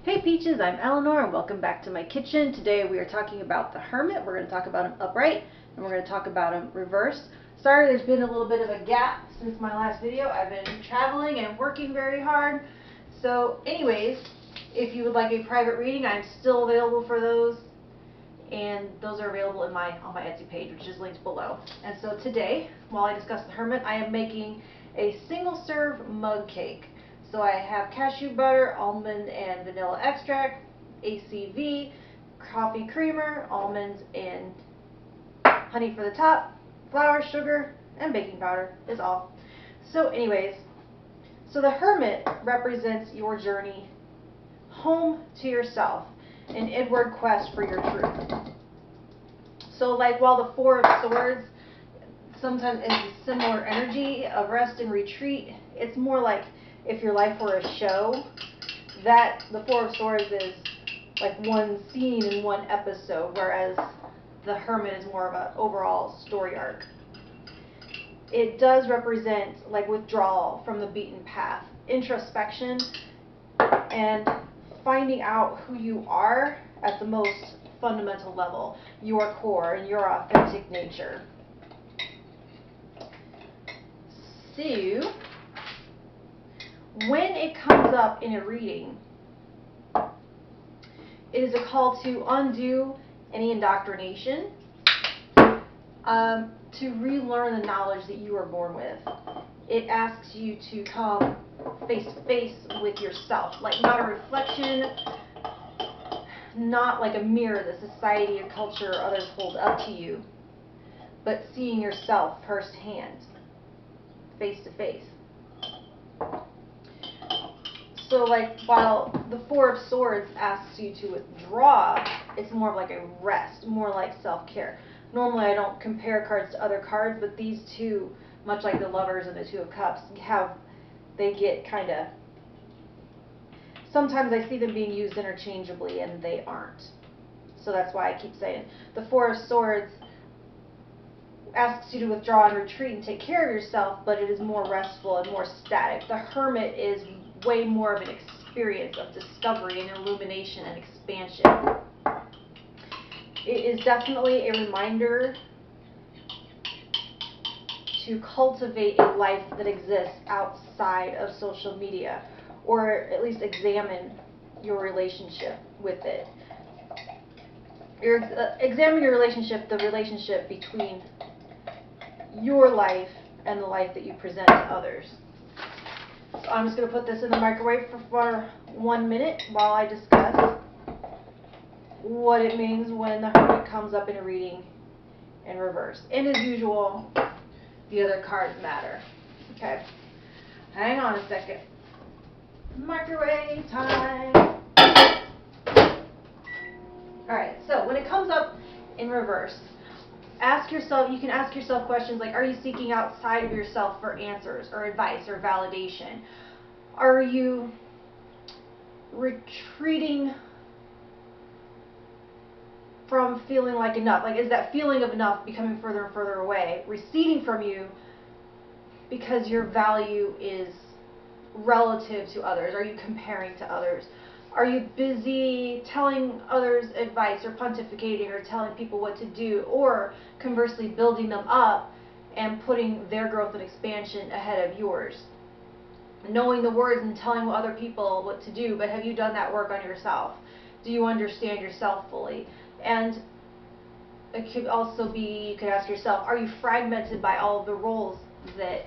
Hey Peaches, I'm Eleanor and welcome back to my kitchen. Today we are talking about the Hermit. We're going to talk about him upright and we're going to talk about him reversed. Sorry there's been a little bit of a gap since my last video. I've been traveling and working very hard. So anyways, if you would like a private reading, I'm still available for those. And those are available on my Etsy page, which is linked below. And so today, while I discuss the Hermit, I am making a single serve mug cake. So I have cashew butter, almond and vanilla extract, ACV, coffee creamer, almonds and honey for the top, flour, sugar, and baking powder is all. So anyways, so the Hermit represents your journey home to yourself, an inward quest for your truth. So like while the Four of Swords sometimes is a similar energy of rest and retreat, it's more like if your life were a show, that the Four of Swords is like one scene in one episode, whereas the Hermit is more of an overall story arc. It does represent like withdrawal from the beaten path, introspection, and finding out who you are at the most fundamental level, your core and your authentic nature. So, when it comes up in a reading, it is a call to undo any indoctrination, to relearn the knowledge that you are born with. It asks you to come face to face with yourself, like not a reflection, not like a mirror that society or culture or others hold up to you, but seeing yourself firsthand, face to face. So like while the Four of Swords asks you to withdraw, it's more of like a rest, more like self-care. Normally I don't compare cards to other cards, but these two, much like the Lovers and the Two of Cups, they get kind of, sometimes I see them being used interchangeably and they aren't. So that's why I keep saying the Four of Swords asks you to withdraw and retreat and take care of yourself, but it is more restful and more static. The Hermit is way more of an experience of discovery and illumination and expansion. It is definitely a reminder to cultivate a life that exists outside of social media, or at least examine your relationship with it. Examine your relationship, the relationship between your life and the life that you present to others. So I'm just going to put this in the microwave for 1 minute while I discuss what it means when the Hermit comes up in a reading in reverse. And as usual, the other cards matter. Okay, hang on a second. Microwave time. Alright, so when it comes up in reverse, you can ask yourself questions like, are you seeking outside of yourself for answers or advice or validation? Are you retreating from feeling like enough? Like, is that feeling of enough becoming further and further away, receding from you because your value is relative to others? Are you comparing to others? Are you busy telling others advice or pontificating or telling people what to do, or conversely building them up and putting their growth and expansion ahead of yours? Knowing the words and telling other people what to do, but have you done that work on yourself? Do you understand yourself fully? And it could also be, you could ask yourself, are you fragmented by all of the roles that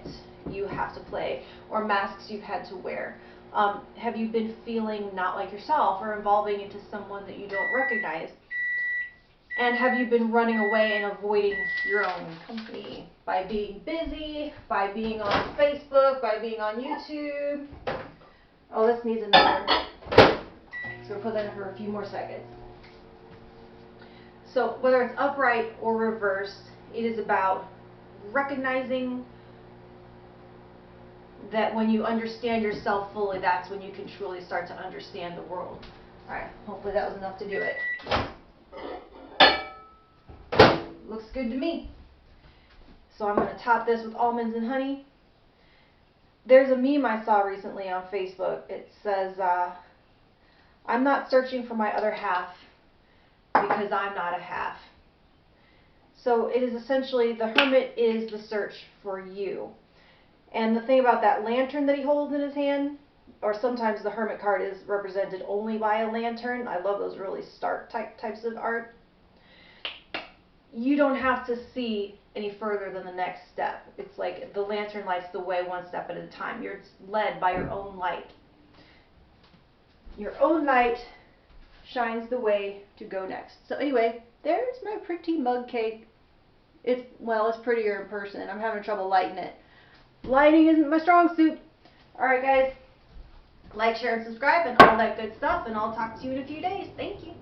you have to play or masks you've had to wear? Have you been feeling not like yourself or evolving into someone that you don't recognize? And have you been running away and avoiding your own company by being busy, by being on Facebook, by being on YouTube? Oh, this needs another. So we'll put that in for a few more seconds. So whether it's upright or reversed, it is about recognizing that when you understand yourself fully, that's when you can truly start to understand the world. Alright, hopefully that was enough to do it. Looks good to me. So I'm going to top this with almonds and honey. There's a meme I saw recently on Facebook. It says, I'm not searching for my other half because I'm not a half. So it is essentially, the Hermit is the search for you. And the thing about that lantern that he holds in his hand, or sometimes the Hermit card is represented only by a lantern. I love those really stark types of art. You don't have to see any further than the next step. It's like the lantern lights the way one step at a time. You're led by your own light. Your own light shines the way to go next. So anyway, there's my pretty mug cake. It's prettier in person. I'm having trouble lighting it. Lighting isn't my strong suit. Alright guys, like, share, and subscribe and all that good stuff, and I'll talk to you in a few days. Thank you.